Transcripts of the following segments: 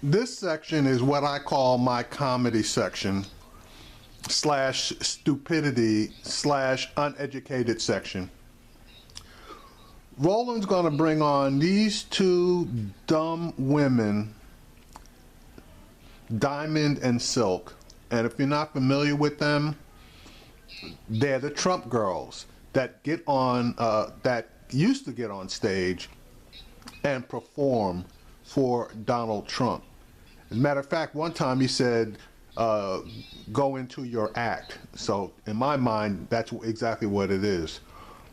This section is what I call my comedy section slash stupidity slash uneducated section. Roland's going to bring on these two dumb women, Diamond and Silk. And if you're not familiar with them, they're the Trump girls that get on, that used to get on stage and perform for Donald Trump. As a matter of fact, one time he said, go into your act. So in my mind, that's exactly what it is.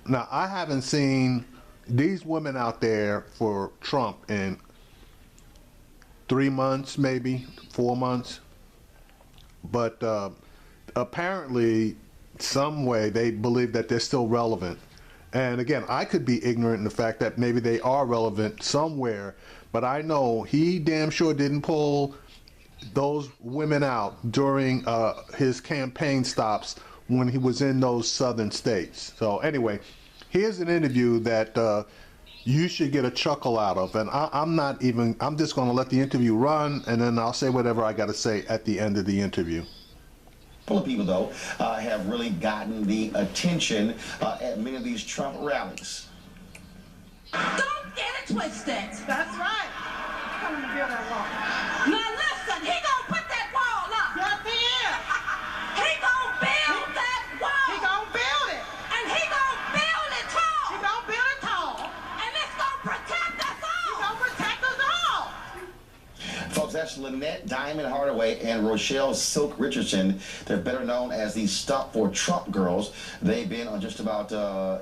Now, I haven't seen these women out there for Trump in 3 months, maybe 4 months. But apparently, some way, they believe that they're still relevant. And again, I could be ignorant in the fact that maybe they are relevant somewhere, but I know he damn sure didn't pull those women out during his campaign stops when he was in those southern states. So anyway, here's an interview that you should get a chuckle out of. And I'm just going to let the interview run, and then I'll say whatever I got to say at the end of the interview. Couple of people, though, have really gotten the attention at many of these Trump rallies. Don't get it twisted. That's right. Come and build that wall. Now listen, he gonna put that wall up. Yes, he is. He gonna build that wall. He gonna build it. And he gonna build it tall. He gonna build it tall. And it's gonna protect us He all. gonna protect us all. Folks, that's Lynette Diamond Hardaway and Rochelle Silk Richardson. They're better known as the Stop for Trump girls. They've been on just about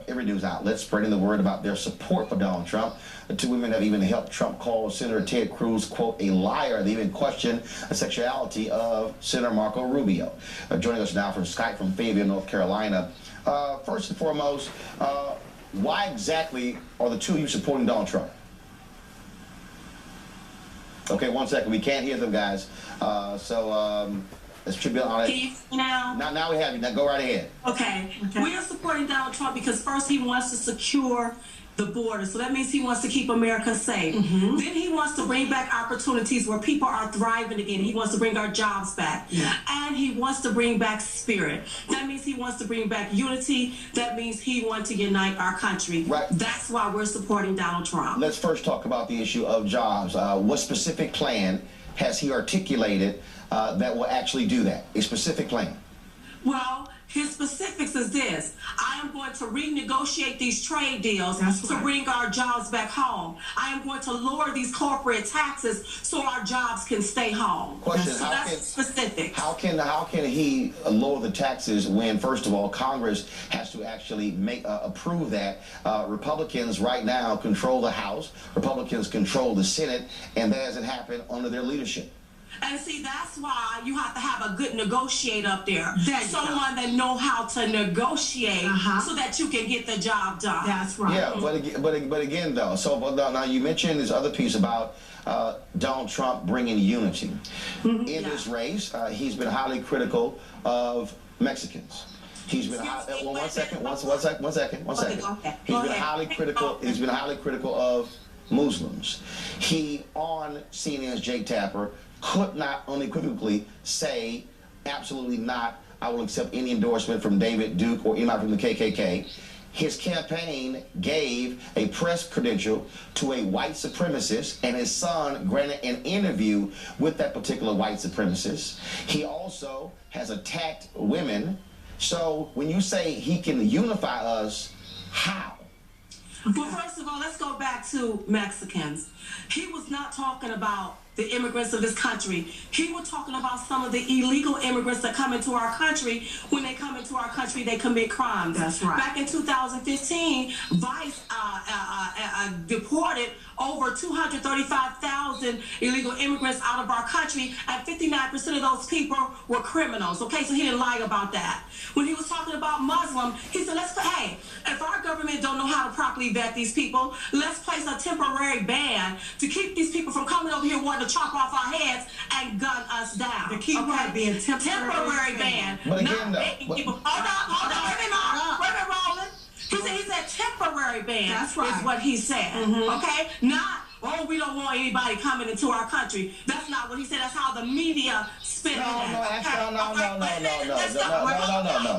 every news outlet spreading the word about their support for Donald Trump. The two women have even helped Trump call Senator Ted Cruz, quote, a liar. They even questioned the sexuality of Senator Marco Rubio. Joining us now from Skype from Fayetteville, North Carolina. First and foremost, why exactly are the two of you supporting Donald Trump? Okay, 1 second. We can't hear them, guys. Let's tribute on it. Can you see now? Now we have you. Now go right ahead. Okay. We are supporting Donald Trump because first he wants to secure the border. So that means he wants to keep America safe. Then he wants to bring back opportunities where people are thriving again. He wants to bring our jobs back. And he wants to bring back spirit. That means he wants to bring back unity. That means he wants to unite our country. Right. That's why we're supporting Donald Trump. Let's first talk about the issue of jobs. What specific plan has he articulated that will actually do that? A specific plan? Well, his specifics is this. I am going to renegotiate these trade deals to bring our jobs back home. I am going to lower these corporate taxes so our jobs can stay home. Question, so that's specific. How can he lower the taxes when, first of all, Congress has to actually approve that? Republicans right now control the House. Republicans control the Senate, and that hasn't happened under their leadership. And see, that's why you have to have a good negotiator up there. Someone that know how to negotiate so that you can get the job done. That's right. Yeah, but again, though, so now you mentioned this other piece about Donald Trump bringing unity. In this race, he's been highly critical of Mexicans. He's been one second. He's been highly critical. He's been highly critical of Muslims. He, on CNN's Jake Tapper, could not unequivocally say, absolutely not, I will accept any endorsement from David Duke or anybody from the KKK. His campaign gave a press credential to a white supremacist, and his son granted an interview with that particular white supremacist. He also has attacked women. So when you say he can unify us, how? Well, first of all, let's go back to Mexicans. He was not talking about the immigrants of this country. He was talking about some of the illegal immigrants that come into our country. When they come into our country, they commit crimes. That's right. Back in 2015, Vice deported over 235,000 illegal immigrants out of our country, and 59% of those people were criminals. Okay, so he didn't lie about that. When he was talking about Muslim, he said, hey, if our government don't know how to properly vet these people, let's place a temporary ban to keep these people from coming over here wanting to chop off our heads and gun us down. The key word being temporary ban. But again, though, wait a minute, Roland. He said temporary ban. That's right. Is what he said. Okay? Not oh, we don't want anybody coming into our country. That's not what he said. That's how the media spin it. No.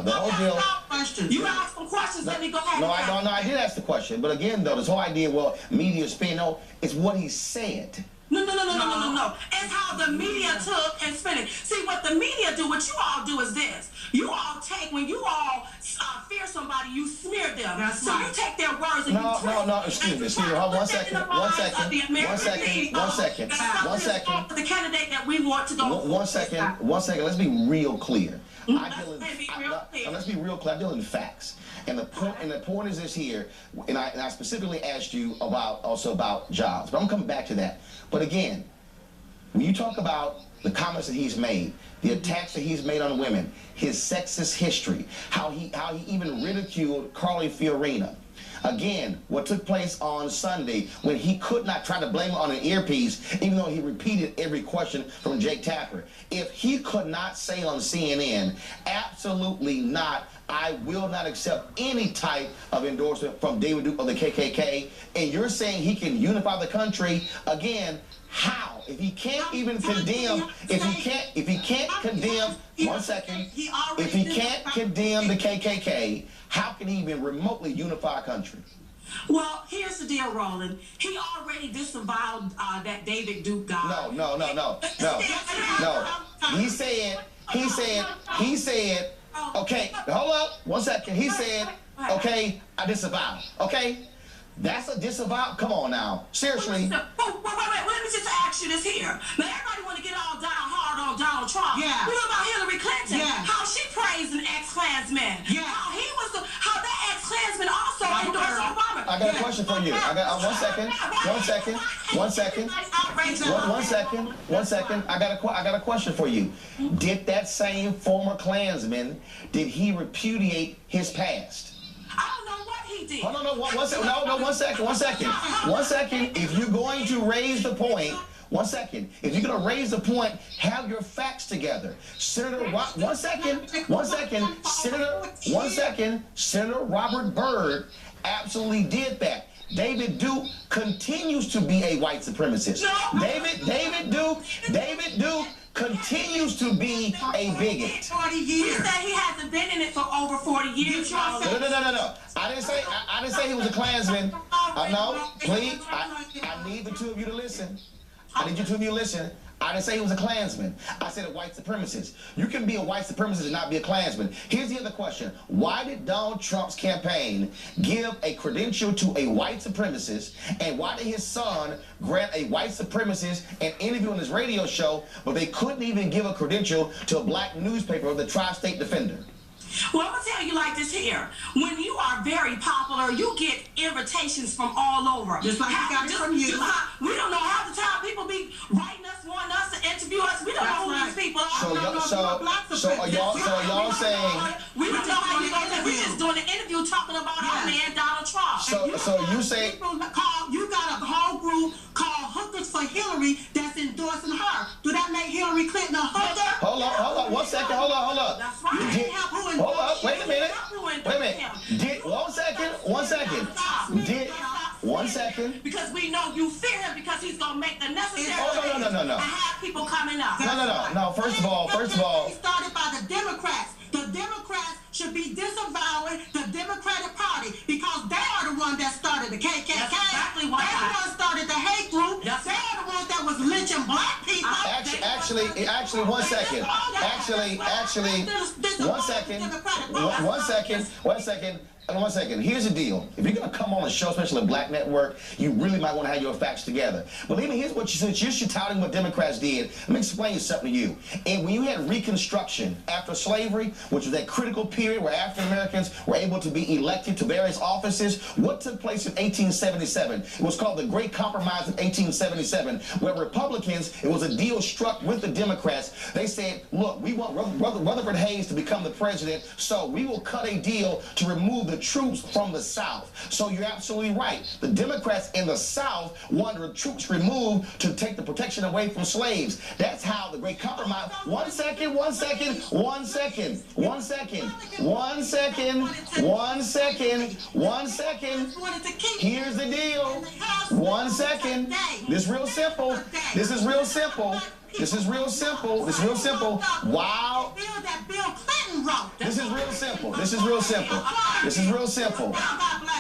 The whole deal. Questions. You asked some questions. Let me go ahead. No, I did ask the question. But again, though, this whole idea, well, media spin, no, it's what he said. No. It's how the media took and spin it. See, what the media do, what you all do is this. You all take, when you all fear somebody, you smear them. That's so right. you take their words and Excuse me. Hold on one second. The candidate that we want to go. One second. Let's be real clear. Let's be real clear. I deal in facts. And the point is this here, and I specifically asked you about jobs, but I'm coming back to that. But again, when you talk about the comments that he's made, the attacks that he's made on women, his sexist history, how he even ridiculed Carly Fiorina. Again, what took place on Sunday when he could not try to blame it on an earpiece, even though he repeated every question from Jake Tapper. If he could not say on CNN, absolutely not, I will not accept any type of endorsement from David Duke of the KKK, and you're saying he can unify the country, again, how? If he can't even condemn, if he can't condemn the KKK, how can he even remotely unify a country? Well, here's the deal, Roland. He already disavowed that David Duke guy. No. He said, okay, hold up, 1 second. He said, okay, I disavow. Okay? That's a disavow. Come on now. Seriously. Wait. Let me just ask you this here. Now, everybody want to get all down hard on Donald Trump. Yeah. We know about Hillary Clinton. Yeah. How she praised an ex-Klansman. Yeah. How that ex-Klansman also endorsed Obama. I got a question for you. I got 1 second. I got a question for you. Did that same former Klansman, did he repudiate his past? I don't know what he did. Hold on, 1 second. If you're going to raise the point, 1 second. If you're going to raise the point, have your facts together. Senator Robert Byrd absolutely did that. David Duke continues to be a white supremacist. No. David Duke continues to be a bigot. 40 years. He said he hasn't been in it for over 40 years. No. I didn't say he was a Klansman. No, please. I need the two of you to listen. I need you two of you to listen. I didn't say he was a Klansman. I said a white supremacist. You can be a white supremacist and not be a Klansman. Here's the other question. Why did Donald Trump's campaign give a credential to a white supremacist, and why did his son grant a white supremacist an interview on his radio show, but they couldn't even give a credential to a black newspaper, the Tri-State Defender? Well, I'm going to tell you like this here. When you are very popular, you get invitations from all over. Just like you got it from you. We don't know half the time people be writing us, wanting us to interview us. We don't know who these people are. So are y'all saying... We don't know how you going to... We're just doing an interview talking about our man, Donald Trump. So you say... You got a whole group called Hookers for Hillary that's endorsing her. Do that make Hillary Clinton a hooker? Hold on. 1 second. Hold up. That's right. Hold up. Wait a minute. 1 second. Because we know you fear him because he's going to make the necessary no. and have people coming up. No. First of all. He started by the Democrats. The Democrats should be disavowing the Democratic Party because they are the ones that started the KKK. That's exactly why. They're the ones started the hate group. Yes. They're the ones that was lynching black people. Actually, 1 second. One second. Here's the deal. If you're going to come on a show, especially a Black Network, you really might want to have your facts together. Believe me, here's what you said. You're touting what Democrats did. Let me explain something to you. And when you had Reconstruction after slavery, which was that critical period where African Americans were able to be elected to various offices, what took place in 1877? It was called the Great Compromise of 1877, where Republicans, it was a deal struck with the Democrats. They said, look, we want Rutherford Hayes to become the president, so we will cut a deal to remove the the troops from the South. So you're absolutely right. The Democrats in the South wanted the troops removed to take the protection away from slaves. That's how the Great Compromise. One second. Here's the deal. 1 second. This is real simple. Wow. This is real simple.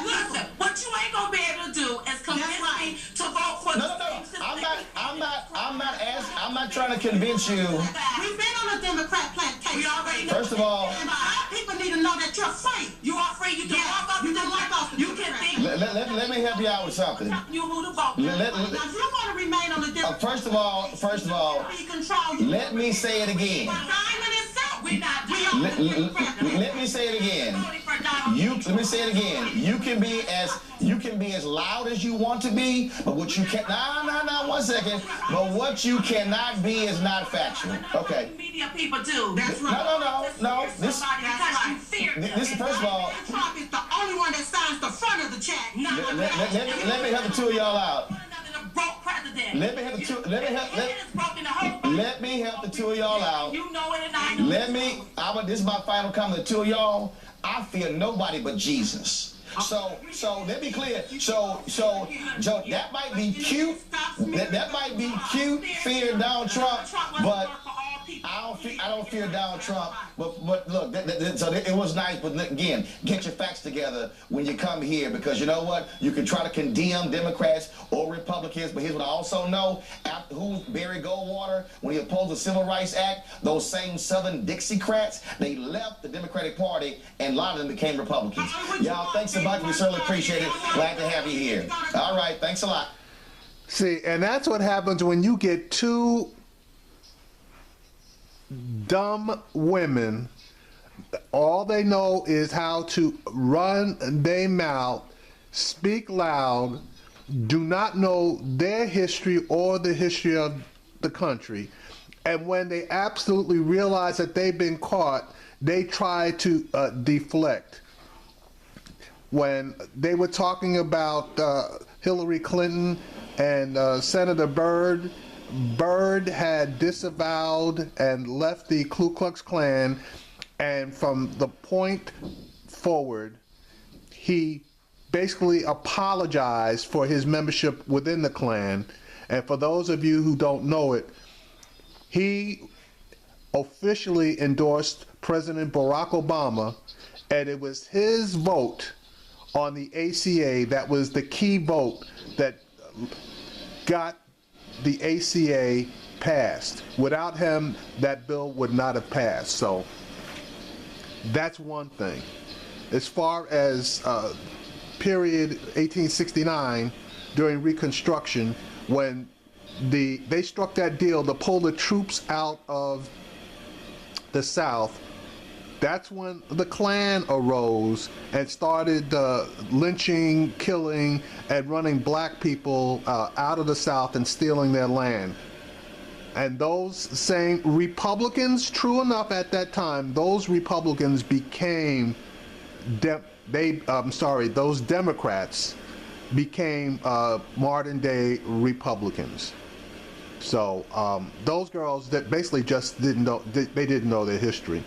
Listen, what you ain't gonna be able to do is convince me to vote for No. I'm not trying to convince you. We've been on a Democrat plantation. We already know. First of all, And our people need to know that you're free. You are free. You can walk off. You can walk off. You can think. let me help you out with something. You who to vote. Let- Now, if you want to remain on the Democrat First of all, let me say it again. Diamond itself. We're not We doing are Let, the let- Democrat. let me say it again. voting for Donald You Trump. let me say it again. You can be as loud as you want to be, but what you can 1 second. But what you cannot be is not factual. Okay. Media people do. That's right. No. This Somebody because you fear them. this first of all, Trump is the only one that signs the front of the check. let me help the two of y'all out. Broke president. Let me help the two of y'all out. You know it and I know it. This is my final comment to two of y'all. I fear nobody but Jesus. So let me be clear. So Joe, that might be cute. That might be cute, fear Donald Trump, but I don't fear Donald Trump. But look, so it was nice. But again, get your facts together when you come here, because you know what? You can try to condemn Democrats or Republicans, but here's what I also know: who's Barry Goldwater when he opposed the Civil Rights Act? Those same Southern Dixiecrats, they left the Democratic Party, and a lot of them became Republicans. Y'all, thanks so much. We certainly appreciate it. Glad to have you here. All right, thanks a lot. See, and that's what happens when you get two dumb women. All they know is how to run their mouth, speak loud, do not know their history or the history of the country. And when they absolutely realize that they've been caught, they try to deflect. When they were talking about Hillary Clinton and Senator Byrd, Byrd had disavowed and left the Ku Klux Klan, and from the point forward, he basically apologized for his membership within the Klan. And for those of you who don't know it, he officially endorsed President Barack Obama, and it was his vote on the ACA that was the key vote that got the ACA passed. Without him, that bill would not have passed. So that's one thing. As far as period 1869, during Reconstruction, when they struck that deal to pull the troops out of the South, that's when the Klan arose and started lynching, killing, and running black people out of the South and stealing their land. And those same Republicans, true enough at that time, those Republicans became, those Democrats became modern day Republicans. So those girls that basically just didn't know, they didn't know their history.